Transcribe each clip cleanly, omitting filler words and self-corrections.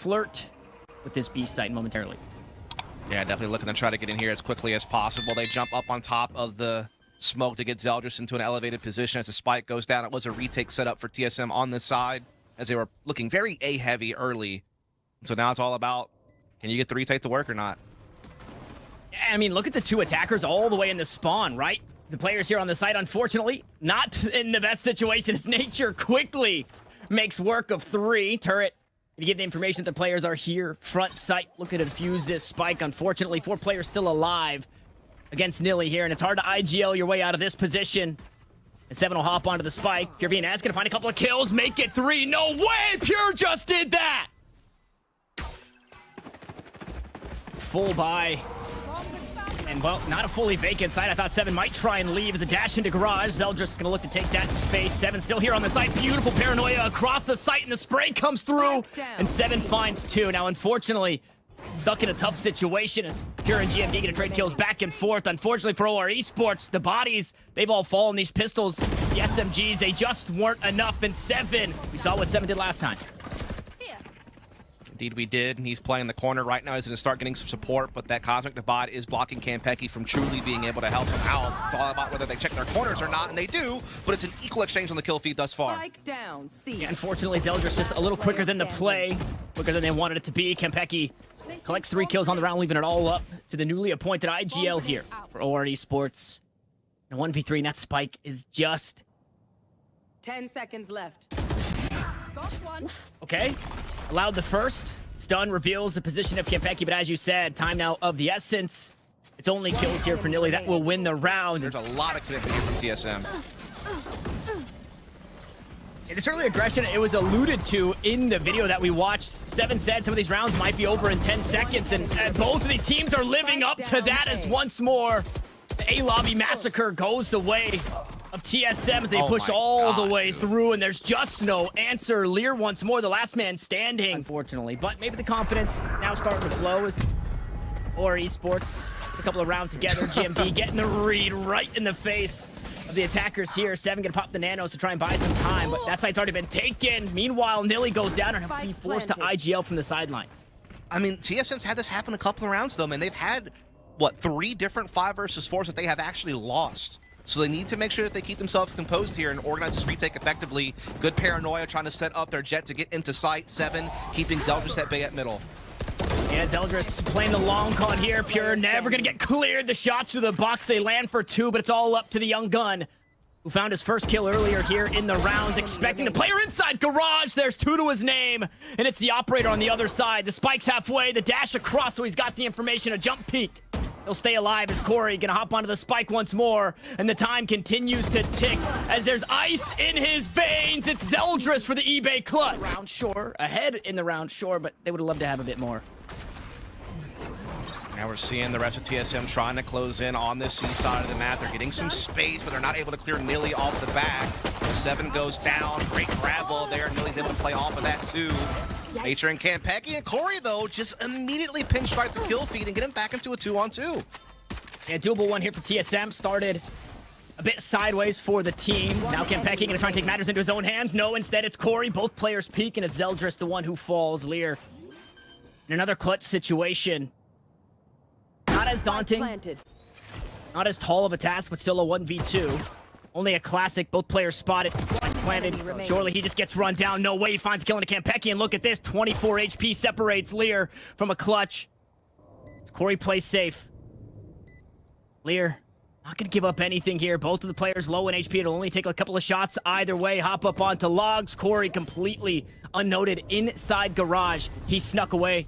flirt with this B site momentarily. Yeah, definitely looking to try to get in here as quickly as possible. They jump up on top of the smoke to get Zeldris into an elevated position as the spike goes down. It was a retake setup for TSM on this side as they were looking very A-heavy early. So now it's all about, can you get the retake to work or not? Yeah, I mean, look at the two attackers all the way in the spawn, right? The players here on the site, unfortunately, not in the best situation as Nature quickly makes work of 3. Turret, to get the information that the players are here. Front site, looking to defuse this spike. Unfortunately, 4 players still alive against Nilly here, and it's hard to IGL your way out of this position. And 7 will hop onto the spike. PureVNS gonna find a couple of kills, make it 3. No way! Pure just did that! Full buy. And, well, not a fully vacant site. I thought 7 might try and leave as a dash into garage. Zeldris gonna look to take that space. 7 still here on the site. Beautiful paranoia across the site, and the spray comes through. And 7 finds 2. Now, unfortunately, stuck in a tough situation as Pure and GMD gonna trade kills back and forth. Unfortunately for OREsports, the bodies, they've all fallen. These pistols, the SMGs, they just weren't enough. And 7, we saw what 7 did last time. Indeed we did, and he's playing the corner right now. He's going to start getting some support, but that Cosmic Divide is blocking Kanpeki from truly being able to help him out. It's all about whether they check their corners or not, and they do, but it's an equal exchange on the kill feed thus far. Spike down, C. Yeah, unfortunately, Zeldris just a little quicker than the play, quicker than they wanted it to be. Kanpeki collects 3 kills on the round, leaving it all up to the newly appointed IGL here for OREsports. And 1v3, and that spike is just... 10 seconds left. Got one. Okay. Allowed the first. Stun reveals the position of Kanpeki, but as you said, time now of the essence. It's only kills here for Nilly that will win the round. There's a lot of commitment here from TSM. Yeah, this early aggression, it was alluded to in the video that we watched. 7 said some of these rounds might be over in 10 seconds, and both of these teams are living up to that as once more the A-Lobby massacre goes the way of TSM as they push all the way through, and there's just no answer. Lear once more, the last man standing, unfortunately. But maybe the confidence now starting to flow as OREsports a couple of rounds together. GMD getting the read right in the face of the attackers here. 7 gonna pop the nanos to try and buy some time, but that site's already been taken. Meanwhile, Nilly goes down and have to be forced to IGL from the sidelines. I mean, TSM's had this happen a couple of rounds, though, man. They've had, what, 3 different 5 versus 4s that they have actually lost. So they need to make sure that they keep themselves composed here and organize this retake effectively. Good paranoia trying to set up their jet to get into sight. 7 keeping Zeldris at bay at middle. Yeah, Zeldris playing the long con here. Pure never gonna get cleared. The shots through the box, they land for 2, but it's all up to the young gun who found his first kill earlier here in the rounds, expecting the player inside garage. There's 2 to his name, and it's the operator on the other side. The spike's halfway, the dash across, so he's got the information, a jump peek. He'll stay alive as Corey gonna hop onto the spike once more, and the time continues to tick as there's ice in his veins. It's Zeldris for the eBay clutch. Round sure, ahead in the round sure, but they would have loved to have a bit more. Now we're seeing the rest of TSM trying to close in on this C side of the map. They're getting some space, but they're not able to clear Nilly off the back. The 7 goes down. Great grab ball there. Nilly's able to play off of that too. Nature and Kanpeki and Corey, though, just immediately pinch right the kill feed and get him back into a 2-on-2. Yeah, doable one here for TSM. Started a bit sideways for the team. Now Kanpeki gonna try and take matters into his own hands. No, instead it's Corey. Both players peek, and it's Zeldris, the one who falls. Lear in another clutch situation. Not as daunting, not as tall of a task, but still a 1v2. Only a classic. Both players spotted. Planted. Surely he just gets run down. No way he finds killing a Kanpeki. And look at this. 24 HP separates Lear from a clutch. Corey plays safe. Lear not going to give up anything here. Both of the players low in HP. It'll only take a couple of shots either way. Hop up onto logs. Corey completely unnoted inside garage. He snuck away.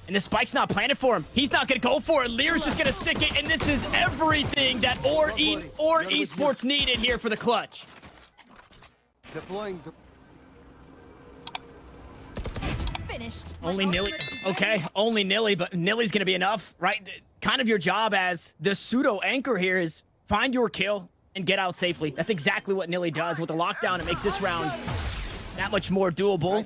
And the spike's not planted for him. He's not going to go for it. Lear's just going to stick it. And this is everything that OREsports needed here for the clutch. Deploying Finished. Only Nilly. Okay, only Nilly, but Nilly's going to be enough, right? Kind of your job as the pseudo anchor here is find your kill and get out safely. That's exactly what Nilly does. With the lockdown, it makes this round that much more doable.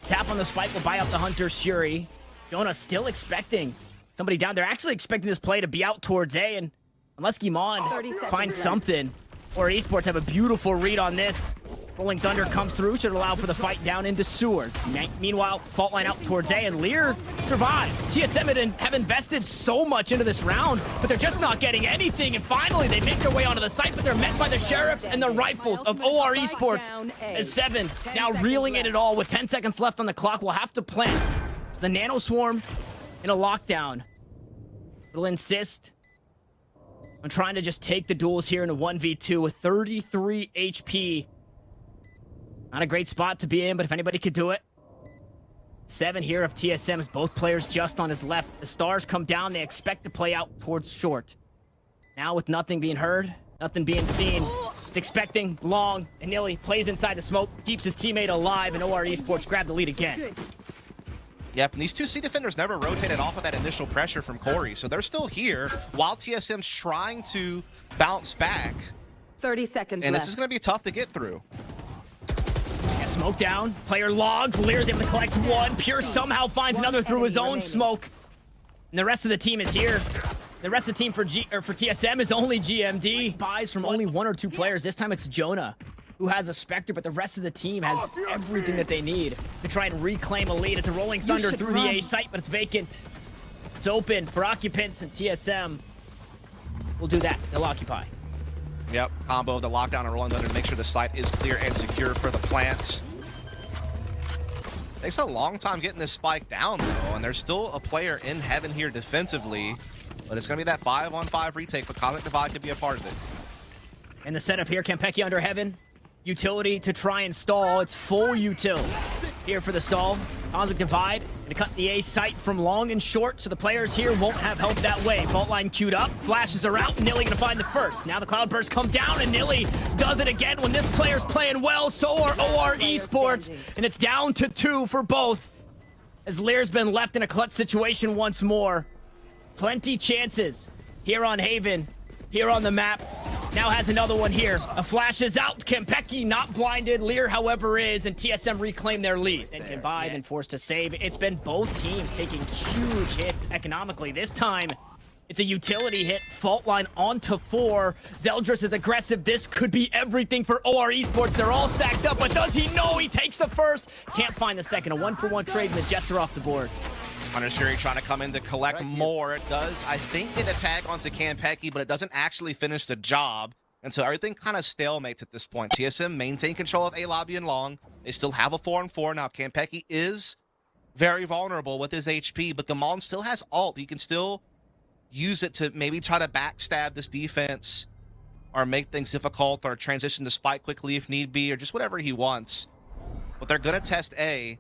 Tap on the spike will buy out the Hunter's Fury. Jonah still expecting somebody down. They're actually expecting this play to be out towards A, and unless Gimon finds something, OREsports have a beautiful read on this. Rolling Thunder comes through, should allow for the fight down into sewers. Meanwhile, fault line out towards A, and Lear survives. TSM have invested so much into this round, but they're just not getting anything, and finally they make their way onto the site, but they're met by the Sheriffs and the Rifles of OREsports as 7 now reeling in it all with 10 seconds left on the clock. We'll have to plant. The Nano Swarm in a lockdown. It'll insist on trying to just take the duels here in a 1v2 with 33 HP. Not a great spot to be in, but if anybody could do it. 7 here of TSM's, both players just on his left. The stars come down, they expect to play out towards short. Now with nothing being heard, nothing being seen, it's expecting long, and Nilly plays inside the smoke, keeps his teammate alive, and OREsports grab the lead again. Yep, and these two C defenders never rotated off of that initial pressure from Corey, so they're still here while TSM's trying to bounce back. 30 seconds and left. this is going to be tough to get through. Smoke down, player logs, Lear's able to collect one. Pure somehow finds another through his own smoke. And the rest of the team is here. The rest of the team for TSM is only GMD. Buys from only 1 or 2 players. This time it's Jonah, who has a Spectre, but the rest of the team has everything that they need to try and reclaim a lead. It's a Rolling Thunder through the A site, but it's vacant. It's open for occupants, and TSM will do that. They'll occupy. Yep, combo of the lockdown and Rolling Thunder to make sure the site is clear and secure for the plant. Takes a long time getting this spike down, though, and there's still a player in heaven here defensively. But it's going to be that 5-on-5 retake, but Cosmic Divide could be a part of it. And the setup here, Kanpeki under heaven. Utility to try and stall. It's full util here for the stall. Cosmic Divide going to cut the A site from long and short, so the players here won't have help that way. Fault line queued up. Flashes are out. Nilly going to find the first. Now the Cloudburst come down, and Nilly does it again. When this player's playing well, so are OREsports. And it's down to 2 for both, as Lear's been left in a clutch situation once more. Plenty chances here on Haven, here on the map. Now has another one here. A flash is out. Kanpeki not blinded. Lear, however, is, and TSM reclaim their lead. And can buy, then forced to save. It's been both teams taking huge hits economically. This time, it's a utility hit. Fault line onto 4. Zeldris is aggressive. This could be everything for OREsports. They're all stacked up, but does he know he takes the first? Can't find the second. A 1-for-1 trade, and the Jets are off the board. Undersfury trying to come in to collect more. It does, I think, get a tag onto Kanpeki, but it doesn't actually finish the job. And so everything kind of stalemates at this point. TSM maintain control of A lobby and long. They still have a 4-on-4. Now, Kanpeki is very vulnerable with his HP, but Gamal still has ult. He can still use it to maybe try to backstab this defense or make things difficult or transition to spike quickly if need be, or just whatever he wants. But they're going to test A.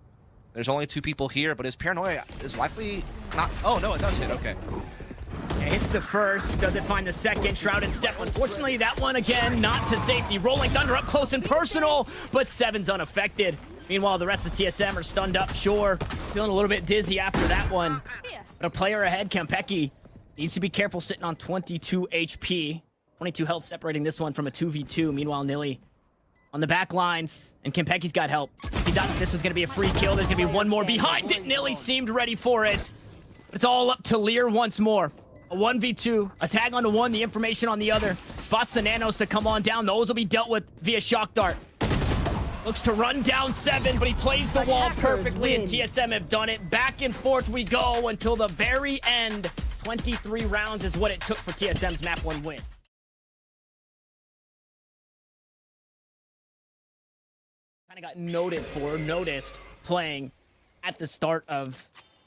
There's only 2 people here, but his paranoia is likely not... Oh, no, it does hit. Okay. Yeah, hits the first. Does it find the second? Shrouded Step. Unfortunately, that one, again, not to safety. Rolling Thunder up close and personal, but 7's unaffected. Meanwhile, the rest of TSM are stunned up, sure. Feeling a little bit dizzy after that one. But a player ahead, Kanpeki, needs to be careful sitting on 22 HP. 22 health separating this one from a 2v2. Meanwhile, Nilly on the back lines, and Kanpeki's got help. He thought this was going to be a free kill. There's going to be one more behind it. Nilly seemed ready for it. But it's all up to Lear once more. A 1v2, a tag onto one, the information on the other. Spots the nanos to come on down. Those will be dealt with via shock dart. Looks to run down 7, but he plays the wall perfectly, and TSM have done it. Back and forth we go until the very end. 23 rounds is what it took for TSM's map 1 win. Kind of got noticed playing at the start of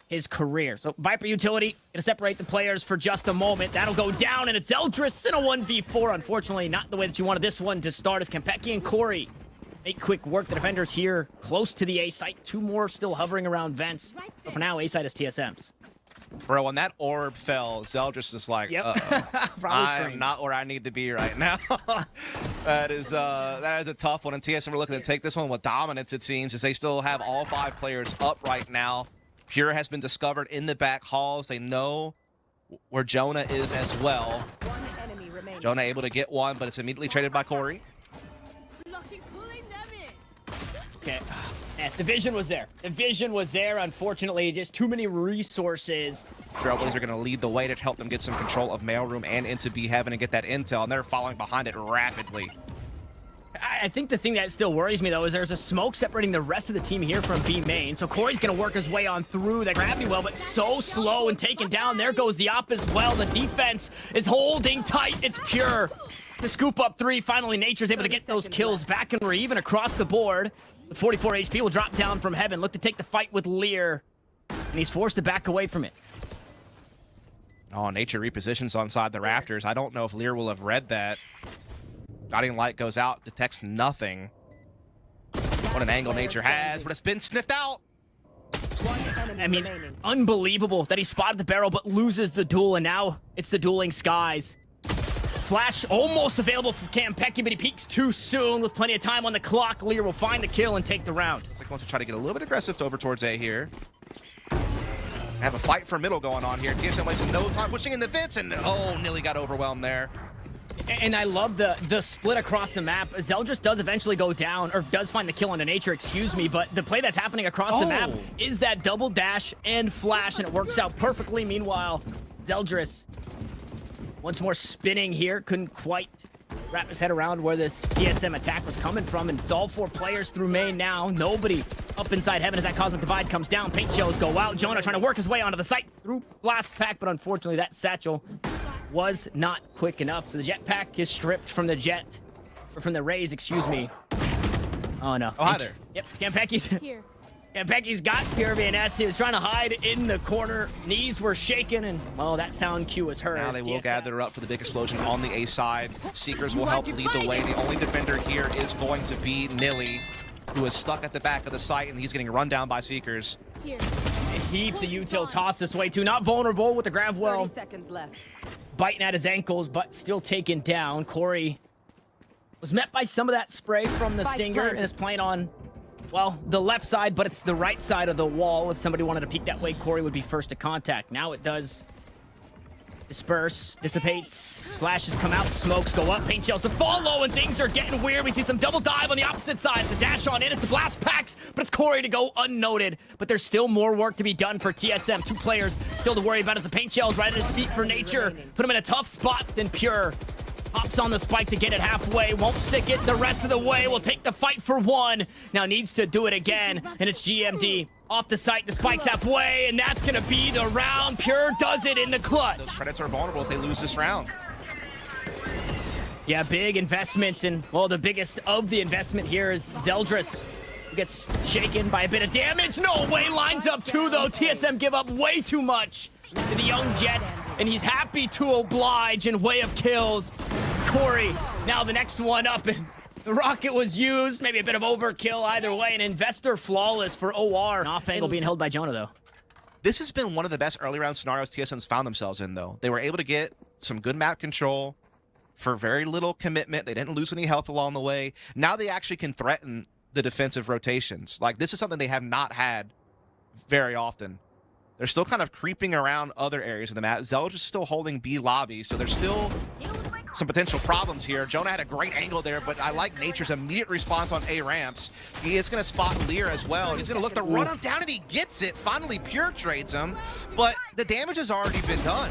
his career. So Viper utility gonna separate the players for just a moment. That'll go down, and it's Zeldris in a 1v4. Unfortunately, not the way that you wanted this one to start, as Kanpeki and Corey make quick work. The defenders here close to the A site. 2 more still hovering around vents. But for now, A site is TSM's. Bro, when that orb fell, Zeldris is like, I'm not where I need to be right now. that is a tough one. And TSM are looking to take this one with dominance, it seems, as they still have all 5 players up right now. Pure has been discovered in the back halls. They know where Jonah is as well. Jonah able to get one, but it's immediately traded by Corey. Okay. The vision was there. The vision was there. Unfortunately, just too many resources. Trailblazers are going to lead the way to help them get some control of mailroom and into B heaven and get that intel, and they're following behind it rapidly. I think the thing that still worries me, though, is there's a smoke separating the rest of the team here from B main. So Corey's going to work his way on through that gravity well, but so slow and taken down. There goes the op as well. The defense is holding tight. It's Pure. The scoop up 3. Finally, Nature's able to get those kills back, and we're even across the board. With 44 HP, will drop down from heaven. Look to take the fight with Lear, and he's forced to back away from it. Oh, Nature repositions on side the rafters. I don't know if Lear will have read that. Guiding light goes out, detects nothing. What an angle Nature has, but it's been sniffed out. I mean, unbelievable that he spotted the barrel but loses the duel, and now it's the dueling skies. Flash almost available for Kanpeki, but he peeks too soon with plenty of time on the clock. Lear will find the kill and take the round. Looks like he wants to try to get a little bit aggressive over towards A here. Have a fight for middle going on here. TSM wasting no time pushing in the vents, and oh, Nilly got overwhelmed there. And I love the split across the map. Zeldris does eventually go down, or does find the kill on the Nature, excuse me, but the play that's happening across the map is that double dash and flash, and it works out perfectly. Meanwhile, Zeldris, once more spinning here, couldn't quite wrap his head around where this TSM attack was coming from, and it's all 4 players through main now. Nobody up inside heaven as that Cosmic Divide comes down. Paint shells go out. Jonah trying to work his way onto the site through Blast Pack, but unfortunately that satchel was not quick enough. So the jetpack is stripped from the jet, or from the rays, excuse me. Oh no. Oh, hi there. Yep, Kanpeki's Here. Kanpeki's got PureVNS. He was trying to hide in the corner. Knees were shaking, and well, that sound cue was heard. Now they will TSM. gather up for the big explosion on the A side. Seekers will help lead the way. The only defender here is going to be Nilly, who is stuck at the back of the site, and he's getting run down by Seekers. Here. Heaps of util toss this way too. Not vulnerable with the grav well. 30 seconds left. Biting at his ankles, but still taken down. Corey was met by some of that spray from the Stinger and is playing on, well, the left side, but it's the right side of the wall. If somebody wanted to peek that way, Corey would be first to contact. Now it does disperse, dissipates, flashes come out, smokes go up, paint shells to follow, and things are getting weird. We see some double dive on the opposite side. It's a dash on in, it's the blast packs, but it's Corey to go unnoted. But there's still more work to be done for TSM. 2 players still to worry about as the paint shells right at his feet for Nature. Put him in a tough spot, then Pure hops on the spike to get it halfway, won't stick it the rest of the way, will take the fight for 1. Now needs to do it again, and it's GMD. Off the site, the spike's halfway, and that's gonna be the round. Pure does it in the clutch. Those credits are vulnerable if they lose this round. Yeah, big investments, and well, the biggest of the investment here is Zeldris, who gets shaken by a bit of damage. No way, lines up 2 though. TSM give up way too much to the young Jet, and he's happy to oblige in way of kills. Corey, now the next one up, and the rocket was used. Maybe a bit of overkill either way. An investor flawless for OR. An off angle being held by Jonah, though. This has been one of the best early round scenarios TSM's found themselves in, though. They were able to get some good map control for very little commitment. They didn't lose any health along the way. Now they actually can threaten the defensive rotations. Like, this is something they have not had very often. They're still kind of creeping around other areas of the map. Zeldris is still holding B lobby, so there's still some potential problems here. Jonah had a great angle there, but I like Nature's immediate response on A ramps. He is going to spot Lear as well. He's going to look to run him down, and he gets it. Finally, Pure trades him, but the damage has already been done.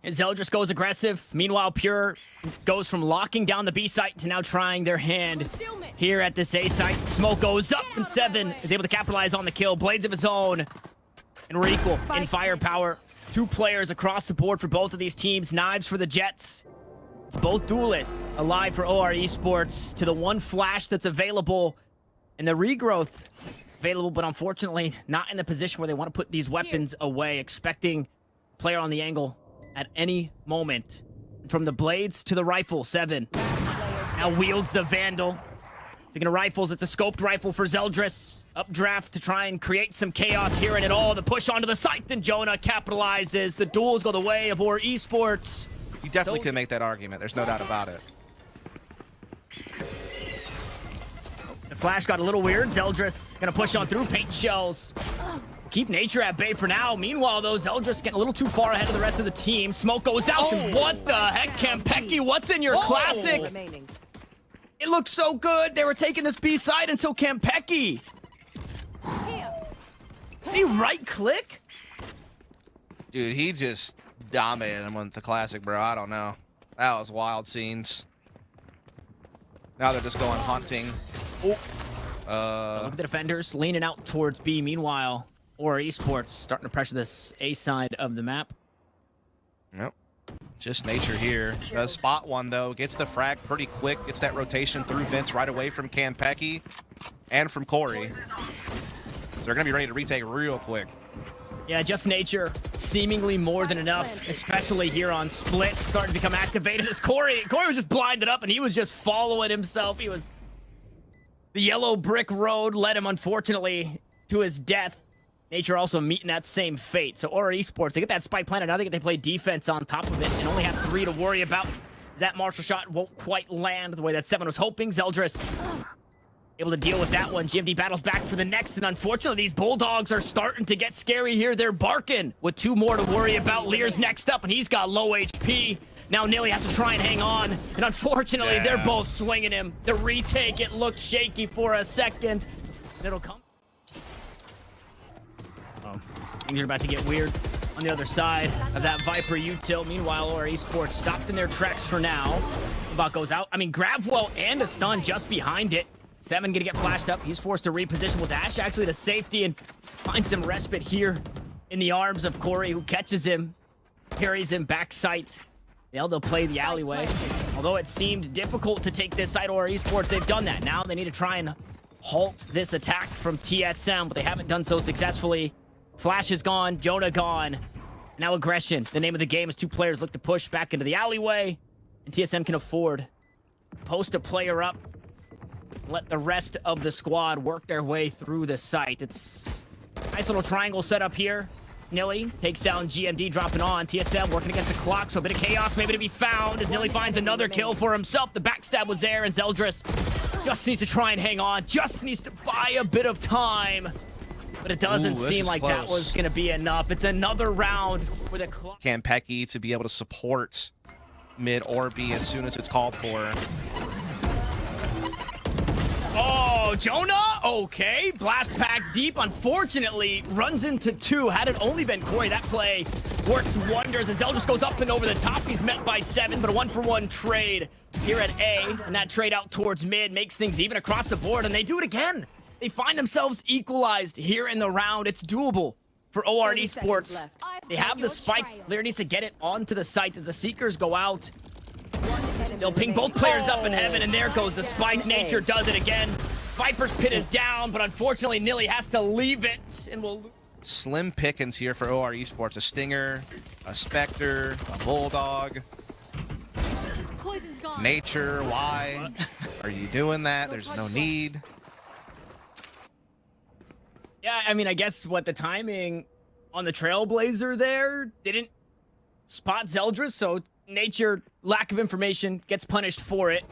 And Zeldris goes aggressive. Meanwhile, Pure goes from locking down the B site to now trying their hand here at this A site. Smoke goes up, and 7 is able to capitalize on the kill. Blades of his own. And we're equal in firepower. 2 players across the board for both of these teams. Knives for the Jets. It's both duelists alive for OREsports to the 1 flash that's available. And the regrowth available, but unfortunately not in the position where they want to put these weapons away. Expecting player on the angle at any moment. From the blades to the rifle, 7 now wields the Vandal. Speaking of rifles, it's a scoped rifle for Zeldris. Updraft to try and create some chaos here and it all. The push onto the site, then Jonah capitalizes. The duels go the way of OREsports. You definitely could make that argument. There's no doubt about it. The flash got a little weird. Zeldris gonna push on through. Paint shells keep Nature at bay for now. Meanwhile, though, Zeldris getting a little too far ahead of the rest of the team. Smoke goes out. And what the heck, Kanpeki? What's in your classic? It looked so good. They were taking this B side until Kanpeki. Did he right-click? Dude, he just dominated him with the classic, bro. I don't know. That was wild scenes. Now they're just going hunting. Look at the defenders leaning out towards B. Meanwhile, OREsports starting to pressure this A side of the map. Yep. Just nature here. Does spot one, though. Gets the frag pretty quick. Gets that rotation through Vince right away from Kanpeki and from Corey. So they're going to be ready to retake real quick. Yeah, just nature. Seemingly more than enough, especially here on split. Starting to become activated as Corey was just blinded up, and he was just following himself. He was... The yellow brick road led him, unfortunately, to his death. Nature also meeting that same fate. So OREsports, they get that spike planted. Now they get to play defense on top of it and only have 3 to worry about. That martial shot won't quite land the way that 7 was hoping. Zeldris able to deal with that one. GMD battles back for the next, and unfortunately, these Bulldogs are starting to get scary here. They're barking with 2 more to worry about. Lear's next up, and he's got low HP. Now Nilly has to try and hang on, and unfortunately, they're both swinging him. The retake, it looked shaky for a second. It'll come. Oh, things are about to get weird on the other side of that Viper util. Meanwhile, OREsports stopped in their tracks for now. About goes out. I mean, Gravwell and a stun just behind it. 7 gonna get flashed up. He's forced to reposition with Ash actually to safety and find some respite here in the arms of Corey, who catches him, carries him back sight. They'll play the alleyway. Although it seemed difficult to take this side, OREsports, they've done that. Now they need to try and halt this attack from TSM, but they haven't done so successfully. Flash is gone, Jonah gone. Now aggression. The name of the game is 2 players look to push back into the alleyway, and TSM can afford post a player up. Let the rest of the squad work their way through the site. It's a nice little triangle setup here. Nilly takes down GMD, dropping on. TSM working against the clock, so a bit of chaos maybe to be found as Nilly finds another kill for himself. The backstab was there, and Zeldris just needs to try and hang on. Just needs to buy a bit of time. But it doesn't seem like that was going to be enough. It's another round with a clock. Kanpeki to be able to support mid or B as soon as it's called for. Oh, Jonah? Okay. Blast pack deep. Unfortunately, runs into 2. Had it only been Corey, that play works wonders as Zeldris goes up and over the top. He's met by 7, but a 1-for-1 trade here at A. And that trade out towards mid makes things even across the board, and they do it again. They find themselves equalized here in the round. It's doable for OREsports. They have the spike. Lear needs to get it onto the site as the Seekers go out. They'll ping both players up in heaven, and there goes the spike. Nature does it again. Viper's pit is down, but unfortunately, Nilly has to leave it, and will... Slim pickings here for OREsports. A Stinger, a Spectre, a Bulldog. Nature, why are you doing that? There's no need. Yeah, I mean, I guess what the timing on the Trailblazer there didn't spot Zeldris, so Nature, lack of information, gets punished for it.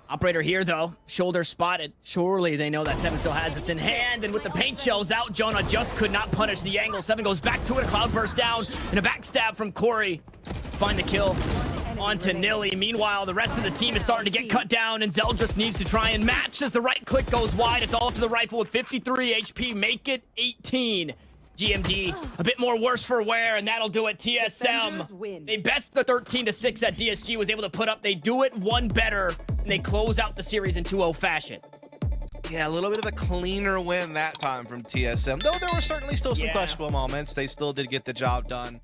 Operator here, though, shoulder spotted. Surely they know that 7 still has this in hand, and with the paint shells out, Jonah just could not punish the angle. 7 goes back to it, a cloud burst down, and a backstab from Corey. Find the kill onto Nilly. Meanwhile, the rest of the team is starting to get cut down, and Zeldris needs to try and match as the right click goes wide. It's all up to the rifle with 53 HP. Make it 18. GMD, a bit more worse for wear, and that'll do it. TSM, they best the 13-6 that DSG was able to put up. They do it 1 better, and they close out the series in 2-0 fashion. Yeah, a little bit of a cleaner win that time from TSM, though there were certainly still some questionable moments. They still did get the job done.